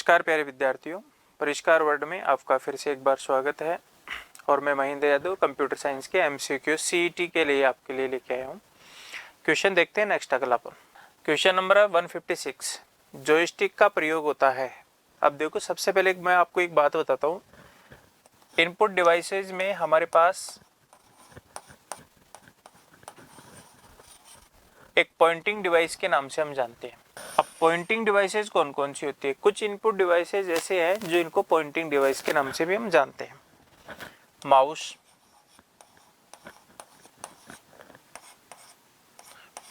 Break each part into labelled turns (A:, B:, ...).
A: नमस्कार प्यारे विद्यार्थियों, परिष्कार वर्ड में आपका फिर से एक बार स्वागत है। और मैं महेंद्र यादव कंप्यूटर साइंस के एमसीक्यू सीईटी के लिए आपके लिए लेके आया हूँ। क्वेश्चन देखते हैं नेक्स्ट अगला पर। क्वेश्चन नंबर है 156, जॉयस्टिक का प्रयोग होता है। अब देखो, सबसे पहले मैं आपको एक बात बताता हूँ। इनपुट डिवाइसेज में हमारे पास एक पॉइंटिंग डिवाइस के नाम से हम जानते हैं। अब पॉइंटिंग डिवाइसेज कौन कौन सी होती है? कुछ इनपुट डिवाइसेज ऐसे हैं जो इनको पॉइंटिंग डिवाइस के नाम से भी हम जानते हैं। माउस,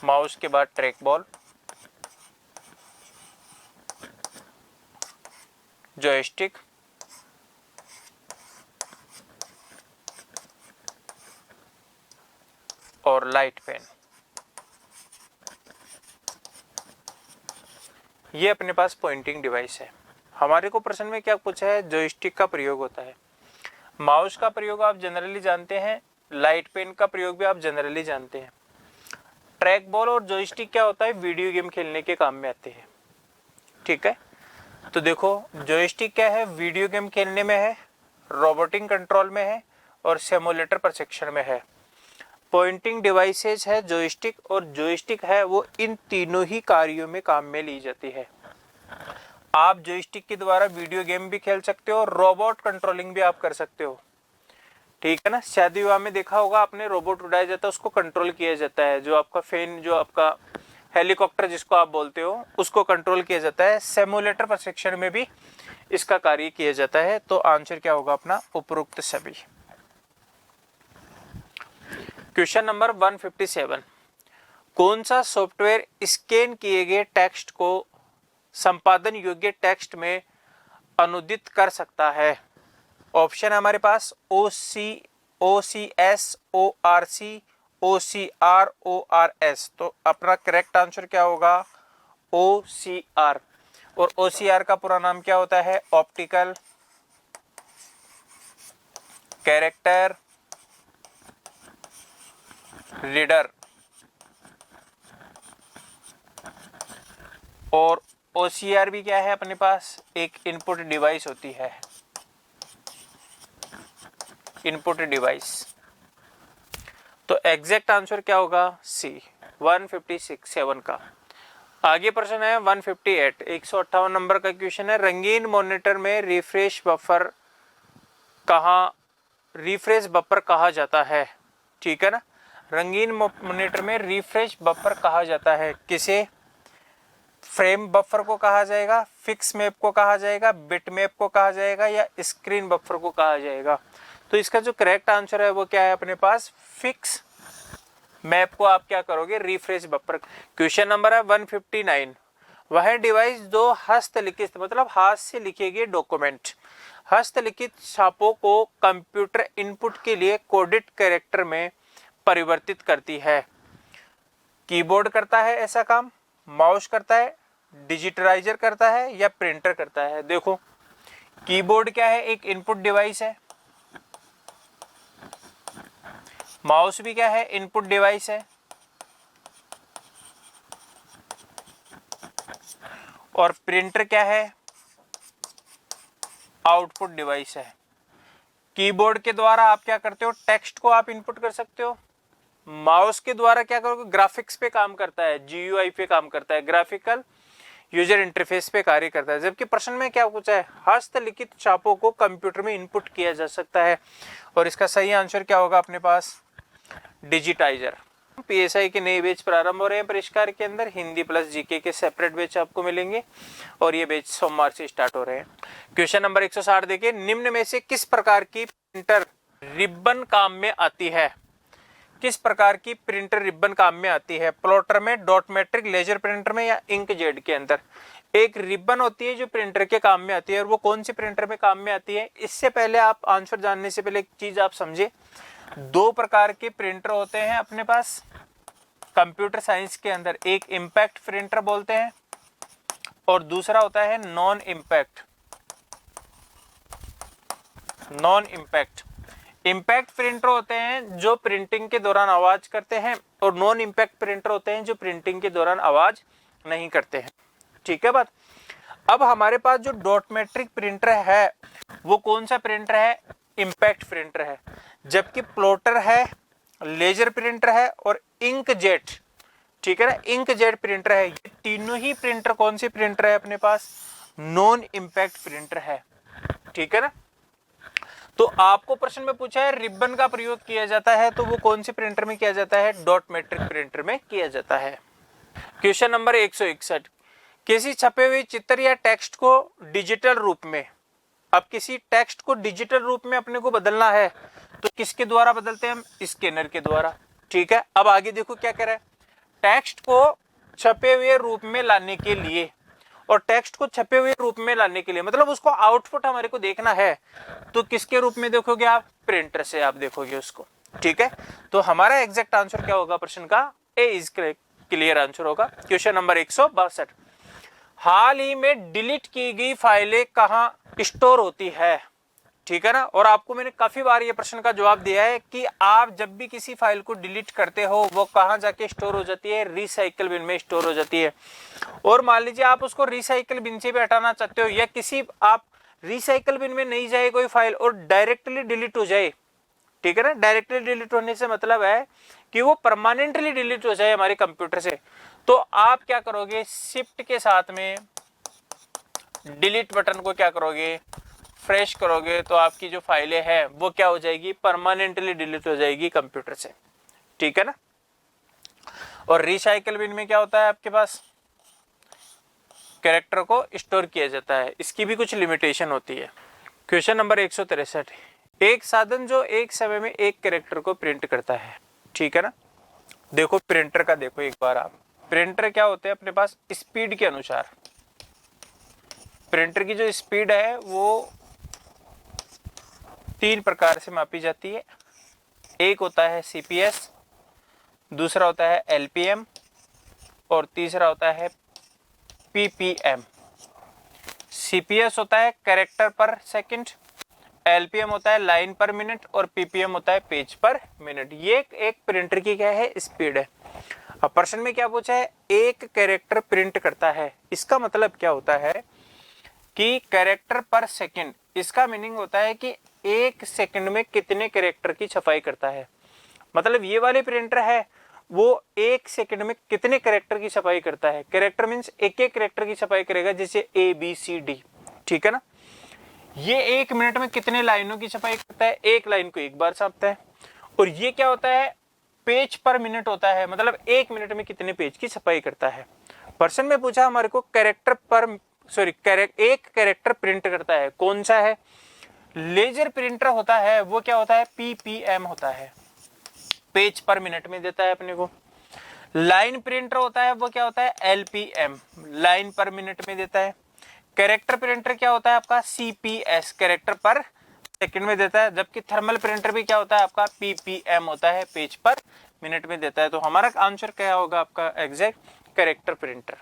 A: माउस के बाद ट्रैक बॉल, जॉयस्टिक, और लाइट पेन। ये अपने पास पॉइंटिंग डिवाइस है। हमारे को प्रश्न में क्या पूछा है? जॉयस्टिक का प्रयोग होता है। माउस का प्रयोग आप जनरली जानते हैं, लाइट पेन का प्रयोग भी आप जनरली जानते हैं। ट्रैक बॉल और जॉयस्टिक क्या होता है? वीडियो गेम खेलने के काम में आते हैं। ठीक है, तो देखो, जॉयस्टिक क्या है? वीडियो गेम खेलने में है, रोबोटिक कंट्रोल में है और सिमुलेटर प्रशिक्षण में है। पॉइंटिंग डिवाइसेज है जॉयस्टिक, और जॉयस्टिक है वो इन तीनों ही कार्यों में काम में ली जाती है। आप जॉयस्टिक के द्वारा वीडियो गेम भी खेल सकते हो, रोबोट कंट्रोलिंग भी आप कर सकते हो। ठीक है ना? शादी विवाह में देखा होगा आपने, रोबोट उड़ाया जाता है, उसको कंट्रोल किया जाता है। जो आपका फैन, जो आपका हेलीकॉप्टर जिसको आप बोलते हो, उसको कंट्रोल किया जाता है। सिमुलेटर प्रशिक्षण में भी इसका कार्य किया जाता है। तो आंसर क्या होगा अपना? उपरोक्त सभी। क्वेश्चन नंबर 157, कौन सा सॉफ्टवेयर स्कैन किए गए टेक्स्ट को संपादन योग्य टेक्स्ट में अनुदित कर सकता है? ऑप्शन है हमारे पास OCS, ORC, OCR, ORS। तो अपना करेक्ट आंसर क्या होगा? OCR। और OCR का पूरा नाम क्या होता है? Optical character reader. और OCR भी क्या है अपने पास? एक इनपुट डिवाइस होती है, इनपुट डिवाइस। तो एग्जैक्ट आंसर क्या होगा? C, 156 का। आगे प्रश्न है 158, 158 नंबर का क्वेश्चन है। रंगीन मॉनिटर में रिफ्रेश बफर कहा जाता है? ठीक है ना? रंगीन मॉनिटर में रिफ्रेश बफर कहा जाता है। किसे? फ्रेम बफर को कहा जाएगा, फिक्स मैप को कहा जाएगा, बिट मैप को कहा जाएगा, या स्क्रीन बफर को कहा जाएगा? तो इसका जो करेक्ट आंसर है वो क्या है अपने पास? फिक्स मैप को आप क्या करोगे? Refresh buffer. क्वेश्चन नंबर है 159, वह डिवाइस जो हस्तलिखित मतलब हाथ से लिखे गए डॉक्यूमेंट, हस्तलिखित छापों को कंप्यूटर इनपुट के लिए कोडेड कैरेक्टर में परिवर्तित करती है। कीबोर्ड करता है ऐसा काम, माउस करता है, डिजिटलाइजर करता है, या प्रिंटर करता है? देखो, कीबोर्ड क्या है? एक इनपुट डिवाइस है। माउस भी क्या है? इनपुट डिवाइस है। और प्रिंटर क्या है? आउटपुट डिवाइस है। कीबोर्ड के द्वारा आप क्या करते हो? टेक्स्ट को आप इनपुट कर सकते हो। माउस के द्वारा क्या करोगे? ग्राफिक्स पे काम करता है, GUI पे काम करता है, ग्राफिकल यूजर इंटरफेस पे कार्य करता है। जबकि प्रश्न में क्या पूछा है? हस्तलिखित छापों को कंप्यूटर में इनपुट किया जा सकता है। और इसका सही आंसर क्या होगा अपने पास? डिजिटाइजर। PSI के नए बैच प्रारंभ हो रहे हैं परिष्कार के अंदर। हिंदी प्लस GK के सेपरेट बैच आपको मिलेंगे, और ये बैच सोमवार से स्टार्ट हो रहे हैं। क्वेश्चन नंबर 160 देखिए, निम्न में से किस प्रकार की प्रिंटर रिबन काम में आती है? किस प्रकार की प्रिंटर रिबन काम में आती है? प्लॉटर में, डॉट मैट्रिक, लेजर प्रिंटर में, या इंकजेट के अंदर? एक रिबन होती है जो प्रिंटर के काम में आती है, और वो कौन सी प्रिंटर में काम में आती है? इससे पहले आप आंसर जानने से पहले एक चीज आप समझे, दो प्रकार के प्रिंटर होते हैं अपने पास कंप्यूटर साइंस के अंदर। एक इंपैक्ट प्रिंटर बोलते हैं, और दूसरा होता है non impact. Non impact printer होते हैं जो प्रिंटिंग के दौरान आवाज करते हैं, और नॉन इंपैक्ट प्रिंटर होते हैं जो प्रिंटिंग के दौरान आवाज नहीं करते हैं। ठीक है बात? अब हमारे पास जो डॉट मैट्रिक प्रिंटर है वो कौन सा प्रिंटर है? इंपैक्ट प्रिंटर है। जबकि प्लॉटर है, लेजर प्रिंटर है और इंकजेट, ठीक है ना, इंकजेट प्रिंटर है। ये तीनों ही प्रिंटर कौन सी प्रिंटर है अपने पास? नॉन इंपैक्ट प्रिंटर है, ठीक है ना। तो आपको प्रश्न में पूछा है रिबन का प्रयोग किया जाता है, तो वो कौन से प्रिंटर में किया जाता है? डॉट मैट्रिक प्रिंटर में किया जाता है। क्वेश्चन नंबर 161, किसी छपे हुए चित्र या टेक्स्ट को डिजिटल रूप में, अब किसी टेक्स्ट को डिजिटल रूप में अपने को बदलना है तो किसके द्वारा बदलते हैं हम? स्कैनर के द्वारा, ठीक है। अब आगे देखो क्या कह रहा है, टेक्स्ट को छपे हुए रूप में लाने के लिए, और टेक्स्ट को छपे हुए रूप में लाने के लिए मतलब उसको आउटपुट हमारे को देखना है, तो किसके रूप में देखोगे आप? प्रिंटर से आप देखोगे उसको, ठीक है। तो हमारा एग्जैक्ट आंसर क्या होगा प्रश्न का? ए इज क्लियर आंसर होगा। क्वेश्चन नंबर 162, हाल ही में डिलीट की गई फाइलें कहां स्टोर होती है, ठीक है ना। और आपको मैंने काफी बार ये प्रश्न का जवाब दिया है कि आप जब भी किसी फाइल को डिलीट करते हो वो कहां जाके स्टोर हो जाती है? रिसाइकल बिन में स्टोर हो जाती है। और मान लीजिए आप उसको रिसाइकल बिन से भी हटाना चाहते हो, या किसी आप रिसाइकल बिन में नहीं जाए कोई फाइल और डायरेक्टली डिलीट हो जाए, ठीक है ना। डायरेक्टली डिलीट होने से मतलब है कि वो परमानेंटली डिलीट हो जाए हमारे कंप्यूटर से, तो आप क्या करोगे? शिफ्ट के साथ में डिलीट बटन को क्या करोगे? फ्रेश करोगे, तो आपकी जो फाइलें हैं वो क्या हो जाएगी? परमानेंटली डिलीट हो जाएगी कंप्यूटर से, ठीक है ना। और रिसाइकल बिन में क्या होता है आपके पास? कैरेक्टर को स्टोर किया जाता है, इसकी भी कुछ लिमिटेशन होती है। क्वेश्चन नंबर 163, एक साधन जो एक समय में एक कैरेक्टर को प्रिंट करता है, ठीक है ना। देखो प्रिंटर का देखो एक बार आप, प्रिंटर क्या होते हैं अपने पास? स्पीड के अनुसार, प्रिंटर की जो स्पीड है वो 3 प्रकार से मापी जाती है। एक होता है सीपीएस, दूसरा होता है एलपीएम और तीसरा होता है पीपीएम। सीपीएस होता है कैरेक्टर पर सेकंड, एलपीएम होता है लाइन पर मिनट और पीपीएम होता है पेज पर मिनट। ये एक प्रिंटर की क्या है? स्पीड है। अब प्रश्न में क्या पूछा है? एक कैरेक्टर प्रिंट करता है, इसका मतलब क्या होता है कि कैरेक्टर पर सेकंड, इसका मीनिंग होता है कि एक सेकंड में कितने कैरेक्टर की छपाई करता है। मतलब ये वाले प्रिंटर है वो एक सेकंड में कितने कैरेक्टर की छपाई करता है। कैरेक्टर मींस एक एक कैरेक्टर की छपाई करेगा, जैसे ए बी सी डी, ठीक है ना। ये 1 मिनट में कितने लाइनों की छपाई करता है? एक लाइन को एक बार छापता है। और ये क्या होता है? पेज पर मिनट होता है, मतलब 1 मिनट में कितने पेज की छपाई करता है। पर्सन में पूछा हमारे को कैरेक्टर पर एक कैरेक्टर प्रिंट करता है, कौन सा है? लेजर प्रिंटर होता है, वो क्या होता है? पीपीएम होता है, पेज पर मिनट में देता है अपने को। लाइन प्रिंटर होता है, वो क्या होता है? एलपीएम, लाइन पर मिनट में देता है। कैरेक्टर प्रिंटर क्या होता है आपका? सीपीएस, कैरेक्टर पर सेकंड में देता है। जबकि थर्मल प्रिंटर भी क्या होता है आपका? पीपीएम होता है, पेज पर मिनट में देता है। तो हमारा आंसर क्या होगा आपका एग्जैक्ट? Character printer.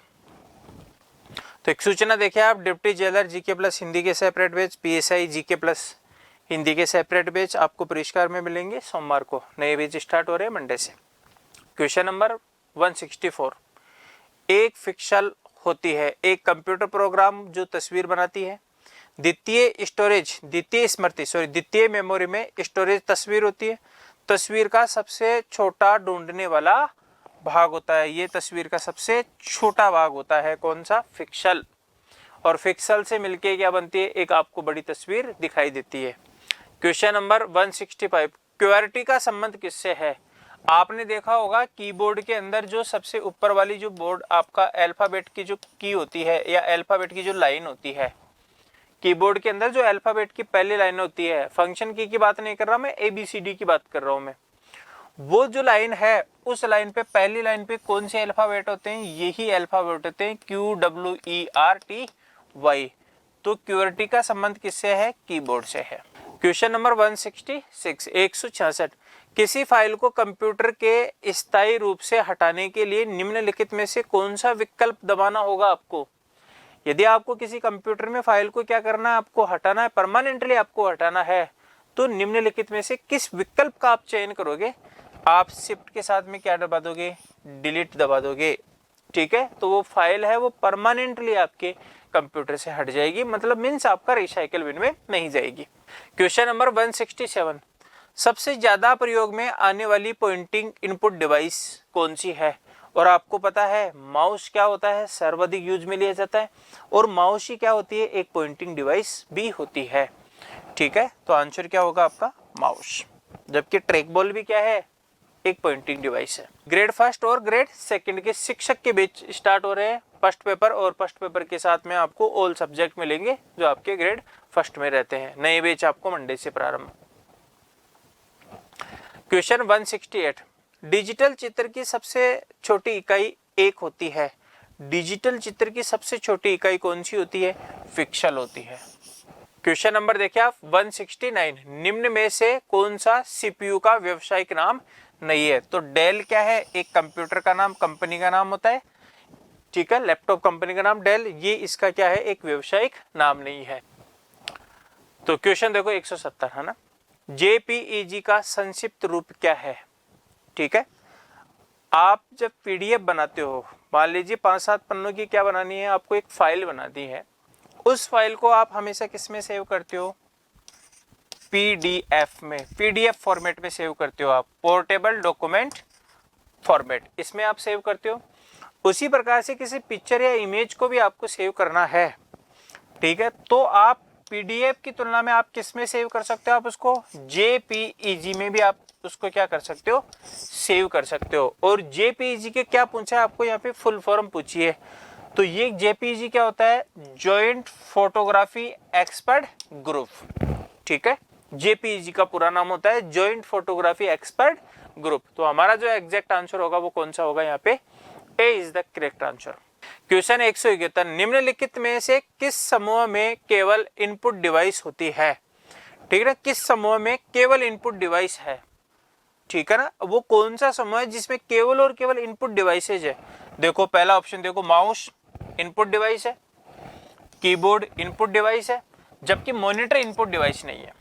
A: तो एक सूचना देखिए आप, deputy jailer GK plus Hindi के separate batch, PSI GK plus Hindi के सेपरेट बैच आपको परिष्कार में मिलेंगे सोमवार को। नए बैच स्टार्ट हो रहे हैं मंडे से। क्वेश्चन नंबर 164, एक फिक्सल होती है, एक कंप्यूटर प्रोग्राम जो तस्वीर बनाती है। द्वितीय मेमोरी में स्टोरेज तस्वीर होती है। तस्वीर का सबसे छोटा ढूंढने वाला भाग होता है, ये तस्वीर का सबसे छोटा भाग होता है कौन सा? फिक्सल। और फिक्सल से मिलके क्या बनती है? एक आपको बड़ी तस्वीर दिखाई देती है। क्वेश्चन नंबर 165, क्यूआरटी का संबंध किससे है? आपने देखा होगा कीबोर्ड के अंदर जो सबसे ऊपर वाली जो बोर्ड आपका अल्फाबेट की जो की होती है या अल्फाबेट की जो लाइन होती है, कीबोर्ड के अंदर जो अल्फाबेट की पहली लाइन होती है, फंक्शन की बात नहीं कर रहा मैं, ABCD की बात कर रहा हूं मैं। वो जो लाइन है उस लाइन पे पहली लाइन पे कौन से अल्फाबेट होते हैं? यही अल्फाबेट होते हैं QWERTY। तो क्यूआरटी का संबंध किससे है? कीबोर्ड से है। क्वेश्चन नंबर 166, 166, किसी फाइल को कंप्यूटर के स्थायी रूप से हटाने के लिए निम्नलिखित में से कौन सा विकल्प दबाना होगा आपको? यदि आपको किसी कंप्यूटर में फाइल को क्या करना है? आपको हटाना है, परमानेंटली आपको हटाना है, तो निम्नलिखित में से किस विकल्प का आप चयन करोगे? आप शिफ्ट के साथ में क्या दबा दोगे? डिलीट दबा दोगे, ठीक है। तो वो फाइल है वो परमानेंटली आपके कंप्यूटर से हट जाएगी, मतलब मीन्स आपका रिसाइकल बिन में नहीं जाएगी। क्वेश्चन नंबर 167, सबसे ज्यादा प्रयोग में आने वाली पॉइंटिंग इनपुट डिवाइस कौन सी है? और आपको पता है माउस क्या होता है, सर्वाधिक यूज में लिया जाता है, और माउस ही क्या होती है, एक पॉइंटिंग डिवाइस भी होती है। ठीक है, तो आंसर क्या होगा आपका माउस, जबकि ट्रैक बॉल भी क्या है, एक पॉइंटिंग डिवाइस है। ग्रेड फर्स्ट और ग्रेड सेकंड के शिक्षक के बीच स्टार्ट हो रहे हैं फर्स्ट पेपर, और फर्स्ट पेपर के साथ में आपको ऑल सब्जेक्ट मिलेंगे जो आपके ग्रेड फर्स्ट में रहते हैं। नए बैच आपको मंडे से प्रारंभ। क्वेश्चन 168, डिजिटल चित्र की सबसे छोटी इकाई एक होती है। डिजिटल चित्र की सबसे छोटी इकाई कौन सी होती है? पिक्सल होती है। क्वेश्चन नंबर देखिए आप 169, निम्न में से कौन सा सीपीयू का व्यवसायिक नाम नहीं है? तो डेल क्या है, एक कंप्यूटर का नाम, कंपनी का नाम होता है। ठीक है, लैपटॉप कंपनी का नाम डेल, ये इसका क्या है, एक व्यवसायिक नाम नहीं है। तो क्वेश्चन देखो 170 है ना, जेपीईजी का संक्षिप्त रूप क्या है? ठीक है, आप जब पीडीएफ बनाते हो, मान लीजिए 5-7 पन्नों की क्या बनानी है, आपको एक फाइल बनानी है, उस फाइल को आप हमेशा किस में सेव करते हो? पीडीएफ में, पीडीएफ फॉर्मेट में सेव करते हो आप, पोर्टेबल डॉक्यूमेंट फॉर्मेट, इसमें आप सेव करते हो। उसी प्रकार से किसी पिक्चर या इमेज को भी आपको सेव करना है, ठीक है, तो आप पीडीएफ की तुलना में आप किस में सेव कर सकते हो? आप उसको जेपीईजी में भी आप उसको क्या कर सकते हो, सेव कर सकते हो। और जेपीईजी के क्या पूछा है आपको, यहाँ पे फुल फॉर्म पूछी है, तो ये जेपीईजी क्या होता है? Joint photography expert group. ठीक है, जेपीईजी का पूरा नाम होता है जॉइंट फोटोग्राफी एक्सपर्ट ग्रुप। तो हमारा जो एग्जैक्ट आंसर होगा वो कौन सा होगा? यहाँ पे A is the correct answer. Question 171, निम्नलिखित में से किस समूह में केवल इनपुट डिवाइस होती है? ठीक है ना, किस समूह में केवल इनपुट डिवाइस है? ठीक है ना, वो कौन सा समूह है जिसमें केवल और केवल इनपुट डिवाइसेज है? देखो पहला ऑप्शन देखो, माउस इनपुट डिवाइस है, कीबोर्ड इनपुट डिवाइस है, जबकि मॉनिटर इनपुट डिवाइस नहीं है।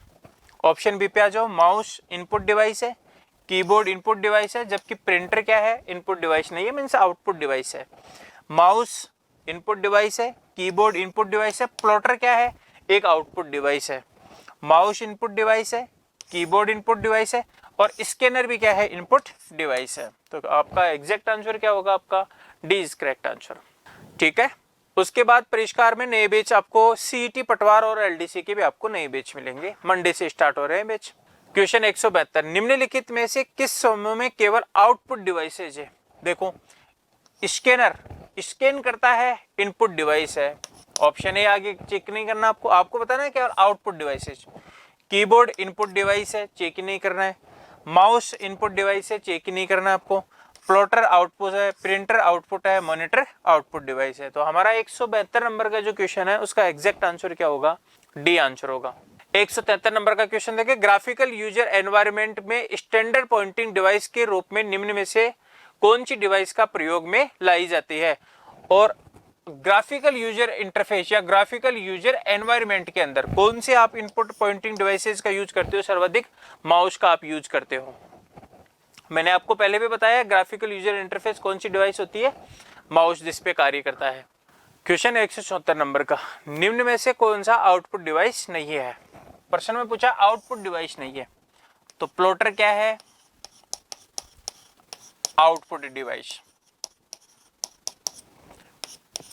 A: ऑप्शन बी पे आ जाओ, माउस इनपुट डिवाइस है, कीबोर्ड इनपुट डिवाइस है, जबकि प्रिंटर क्या है? इनपुट डिवाइस नहीं है, मींस आउटपुट डिवाइस है। माउस इनपुट डिवाइस है, कीबोर्ड इनपुट डिवाइस है, प्लॉटर क्या है? एक आउटपुट डिवाइस है। माउस इनपुट डिवाइस है, कीबोर्ड इनपुट डिवाइस है, और स्कैनर भी क्या है? इनपुट डिवाइस है। तो आपका एग्जैक्ट आंसर क्या होगा? आपका डी इज करेक्ट आंसर। ठीक है, उसके बाद परिष्कार में नए बैच आपको सीईटी पटवार और एलडीसी के भी आपको नए बैच मिलेंगे, मंडे से स्टार्ट हो रहे हैं बैच। क्वेश्चन 172, निम्नलिखित में से किस समूह में केवल आउटपुट डिवाइसेज है? देखो स्कैनर स्कैन करता है, इनपुट डिवाइस है। ऑप्शन ए आगे चेक नहीं करना आपको, आपको बताना है केवल output devices. Keyboard input device है, चेक नहीं करना है। माउस इनपुट डिवाइस है, चेक नहीं करना आपको। प्लॉटर आउटपुट है, प्रिंटर आउटपुट है, मॉनिटर आउटपुट डिवाइस है। तो हमारा 172 नंबर का जो क्वेश्चन है उसका एग्जैक्ट आंसर क्या होगा? डी आंसर होगा। 173 नंबर का क्वेश्चन देखिए, ग्राफिकल यूजर एनवायरनमेंट में स्टैंडर्ड पॉइंटिंग डिवाइस के रूप में निम्न में से कौन सी डिवाइस का प्रयोग में लाई जाती है? और ग्राफिकल यूजर इंटरफेस या ग्राफिकल यूजर एनवायरनमेंट के अंदर कौन से आप इनपुट पॉइंटिंग डिवाइसेस का यूज करते हो? सर्वाधिक माउस का आप यूज करते हो। मैंने आपको पहले भी बताया ग्राफिकल यूजर इंटरफेस कौन सी डिवाइस होती है? माउस जिस पे कार्य करता है। क्वेश्चन 174 नंबर का, निम्न में से कौन सा आउटपुट डिवाइस नहीं है? प्रश्न में पूछा आउटपुट डिवाइस नहीं है, तो प्लॉटर क्या है? Output device.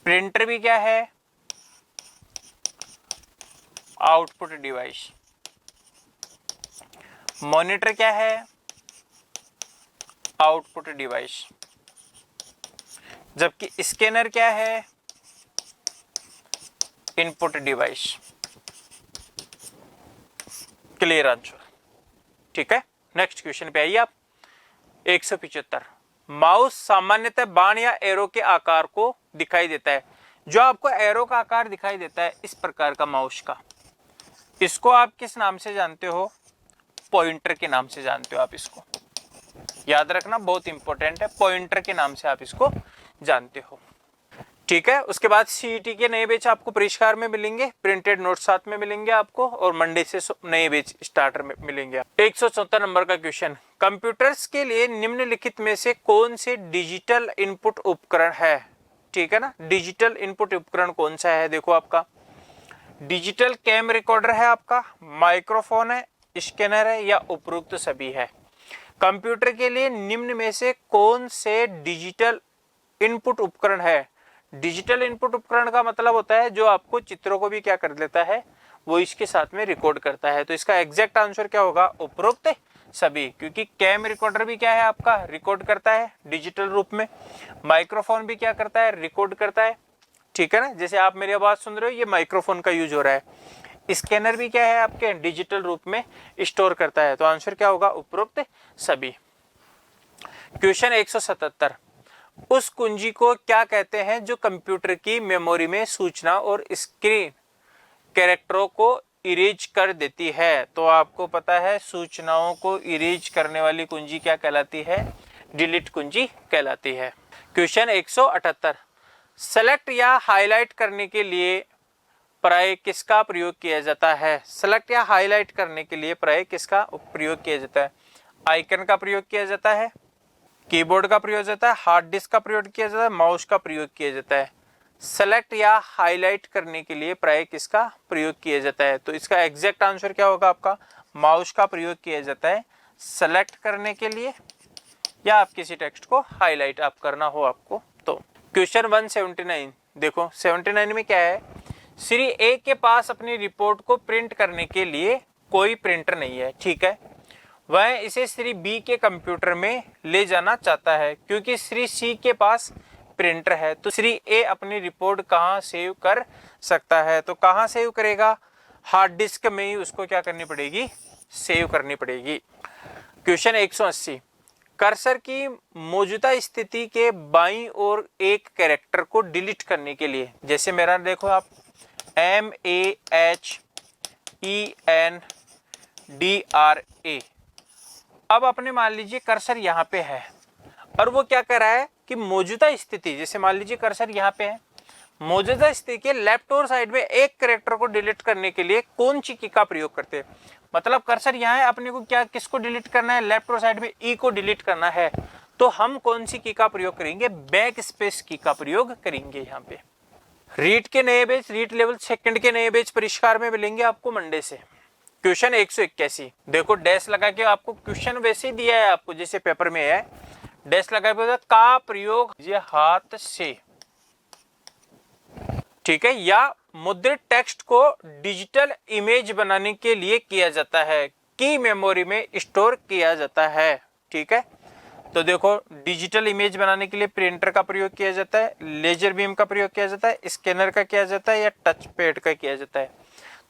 A: प्रिंटर भी क्या है? Output device. मॉनिटर क्या है? Output device. जबकि स्कैनर क्या है? Input device. Clear answer. ठीक है, नेक्स्ट क्वेश्चन पे आइए आप। 175, माउस सामान्यतः बाण या एरो के आकार को दिखाई देता है। जो आपको एरो का आकार दिखाई देता है इस प्रकार का माउस का, इसको आप किस नाम से जानते हो? पॉइंटर के नाम से जानते हो आप इसको, याद रखना बहुत इंपॉर्टेंट है, पॉइंटर के नाम से आप इसको जानते हो। ठीक है, उसके बाद सीईटी के नए बैच आपको परिष्कार में मिलेंगे, प्रिंटेड नोट साथ में मिलेंगे आपको, और मंडे से नए बैच स्टार्टर में मिलेंगे। 174 नंबर का क्वेश्चन, कंप्यूटर्स के लिए निम्नलिखित में से कौन से डिजिटल इनपुट उपकरण है? ठीक है ना। डिजिटल इनपुट उपकरण कौन सा है, देखो आपका डिजिटल कैम रिकॉर्डर है, आपका माइक्रोफोन है, स्कैनर है, या उपरोक्त सभी है। कंप्यूटर के लिए निम्न में से कौन से डिजिटल इनपुट उपकरण है। डिजिटल इनपुट उपकरण का मतलब होता है जो आपको चित्रों को भी क्या कर देता है, वो इसके साथ में रिकॉर्ड करता है। तो इसका एग्जैक्ट आंसर क्या होगा, उपरोक्त सभी, क्योंकि कैम रिकॉर्डर भी क्या है आपका, रिकॉर्ड करता है डिजिटल रूप में। माइक्रोफोन भी क्या करता है, रिकॉर्ड करता है, ठीक है ना। जैसे आप मेरी आवाज सुन रहे हो, ये माइक्रोफोन का यूज हो रहा है। स्कैनर भी क्या है आपके, डिजिटल रूप में स्टोर करता है। तो आंसर क्या होगा, उपरोक्त सभी। क्वेश्चन 177, उस कुंजी को क्या कहते हैं जो कंप्यूटर की मेमोरी में सूचना और स्क्रीन कैरेक्टरों को इरेज कर देती है। तो आपको पता है सूचनाओं को इरेज करने वाली कुंजी क्या कहलाती है, डिलीट कुंजी कहलाती है। क्वेश्चन 178, सेलेक्ट या हाईलाइट करने के लिए प्राय किसका प्रयोग किया जाता है। सेलेक्ट या हाईलाइट करने के लिए प्राय किसका प्रयोग किया जाता है। आइकन का प्रयोग किया जाता है, कीबोर्ड का प्रयोग जाता है, हार्ड डिस्क का प्रयोग किया जाता है, माउस का प्रयोग किया जाता है। सेलेक्ट या हाईलाइट करने के लिए प्राय किसका प्रयोग किया जाता है। तो इसका एग्जैक्ट आंसर क्या होगा आपका, माउस का प्रयोग किया जाता है सेलेक्ट करने के लिए, या आप किसी टेक्स्ट को हाईलाइट आप करना हो आपको तो। क्वेश्चन 179, देखो 79 में क्या है, श्री ए के पास अपनी रिपोर्ट को प्रिंट करने के लिए कोई प्रिंटर नहीं है, ठीक है। वह इसे श्री बी के कंप्यूटर में ले जाना चाहता है क्योंकि श्री सी के पास प्रिंटर है। तो श्री ए अपनी रिपोर्ट कहाँ सेव कर सकता है, तो कहाँ सेव करेगा, हार्ड डिस्क में ही उसको क्या करनी पड़ेगी, सेव करनी पड़ेगी। क्वेश्चन 180, कर्सर की मौजूदा स्थिति के बाईं ओर एक कैरेक्टर को डिलीट करने के लिए, जैसे मेरा देखो आप MAHENDRA, अब अपने मान लीजिए कर्सर यहाँ पे है और वो क्या कर रहा है कि मौजूदा स्थिति, जैसे मान लीजिए कर्सर यहाँ पे है, मौजूदा स्थिति के लेफ्ट और साइड में एक कैरेक्टर को डिलीट करने के लिए कौन सी की का प्रयोग करते हैं। मतलब कर्सर यहाँ है, अपने को क्या किसको डिलीट करना है, लेफ्ट और साइड में ई को डिलीट करना है, तो हम कौन सी की का प्रयोग करेंगे, बैक स्पेस की का प्रयोग करेंगे यहाँ पे। रीट के नए बैच, रीट लेवल सेकंड के नए बैच परिष्कार में मिलेंगे आपको मंडे से। क्वेश्चन 181, देखो डैश लगा के आपको क्वेश्चन वैसे ही दिया है आपको जैसे पेपर में है, डैश लगा के का प्रयोग ये हाथ से, ठीक है, या मुद्रित टेक्स्ट को डिजिटल इमेज बनाने के लिए किया जाता है, की मेमोरी में स्टोर किया जाता है, ठीक है। तो देखो डिजिटल इमेज बनाने के लिए प्रिंटर का प्रयोग किया जाता है, लेजर बीम का प्रयोग किया जाता है, स्कैनर का किया जाता है, या टच पैड का किया जाता है।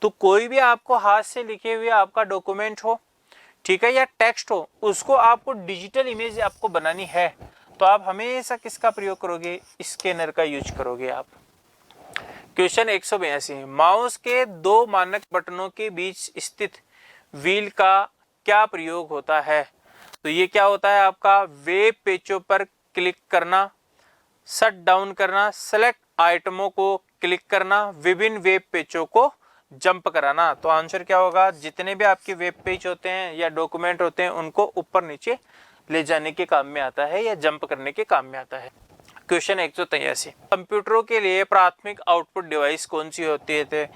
A: तो कोई भी आपको हाथ से लिखे हुए आपका डॉक्यूमेंट हो, ठीक है, या टेक्स्ट हो, उसको आपको डिजिटल इमेज आपको बनानी है तो आप हमेशा किसका प्रयोग करोगे, स्कैनर का यूज करोगे आप। क्वेश्चन 182, माउस के दो मानक बटनों के बीच स्थित व्हील का क्या प्रयोग होता है। तो ये क्या होता है आपका, वेब पेजों पर क्लिक करना, शट डाउन करना, सेलेक्ट आइटमों को क्लिक करना, विभिन्न वेब पेजों को जंप कराना। तो आंसर क्या होगा, जितने भी आपके वेब पेज होते हैं या डॉक्यूमेंट होते हैं उनको ऊपर नीचे ले जाने के काम में आता है या जंप करने के काम में आता है। क्वेश्चन 183, कंप्यूटरों के लिए प्राथमिक आउटपुट डिवाइस कौन सी होती है।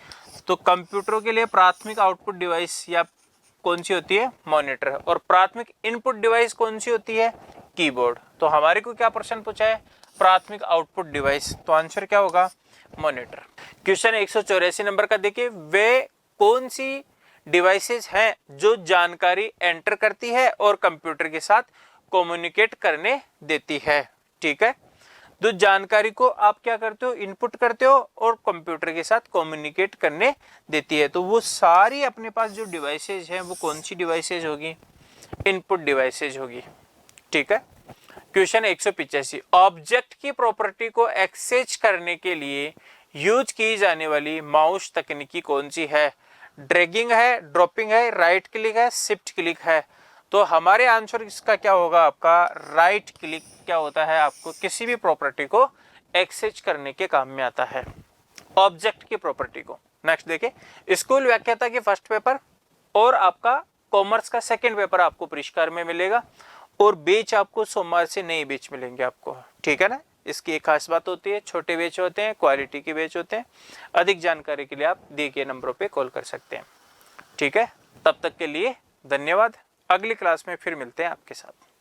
A: तो कंप्यूटरों के लिए प्राथमिक आउटपुट डिवाइस या कौन सी होती है, मॉनिटर, और प्राथमिक इनपुट डिवाइस कौन सी होती है, कीबोर्ड। तो हमारे को क्या प्रश्न पूछा है, प्राथमिक आउटपुट डिवाइस, तो आंसर क्या होगा, मॉनिटर। क्वेश्चन 184 नंबर का देखिए, वे कौन सी डिवाइसेस हैं जो जानकारी एंटर करती है और कंप्यूटर के साथ कम्युनिकेट करने देती है, ठीक है। तो जानकारी को आप क्या करते हो, इनपुट करते हो और कंप्यूटर के साथ कम्युनिकेट करने देती है। तो वो सारी अपने पास जो डिवाइसेज हैं वो कौन सी डिवाइसेज होगी, इनपुट डिवाइसेज होगी, ठीक है। क्वेश्चन 185, ऑब्जेक्ट की प्रॉपर्टी को एक्सेस करने के लिए यूज की जाने वाली माउस तकनीकी कौन सी है, ड्रैगिंग है, ड्रॉपिंग है, राइट क्लिक है, शिफ्ट क्लिक है। तो हमारे आंसर इसका क्या होगा आपका, राइट क्लिक क्या होता है, आपको किसी भी प्रॉपर्टी को एक्सेस करने के काम में आता है, ऑब्जेक्ट की प्रॉपर्टी को। नेक्स्ट देखिए, स्कूल व्याख्याता के फर्स्ट पेपर और आपका कॉमर्स का सेकंड पेपर आपको परिष्कार में मिलेगा। और बेच आपको सोमवार से नए बेच मिलेंगे आपको, ठीक है ना। इसकी एक खास बात होती है, छोटे बेच होते हैं, क्वालिटी के बेच होते हैं। अधिक जानकारी के लिए आप दिए गए नंबरों पे कॉल कर सकते हैं, ठीक है। तब तक के लिए धन्यवाद। अगली क्लास में फिर मिलते हैं आपके साथ।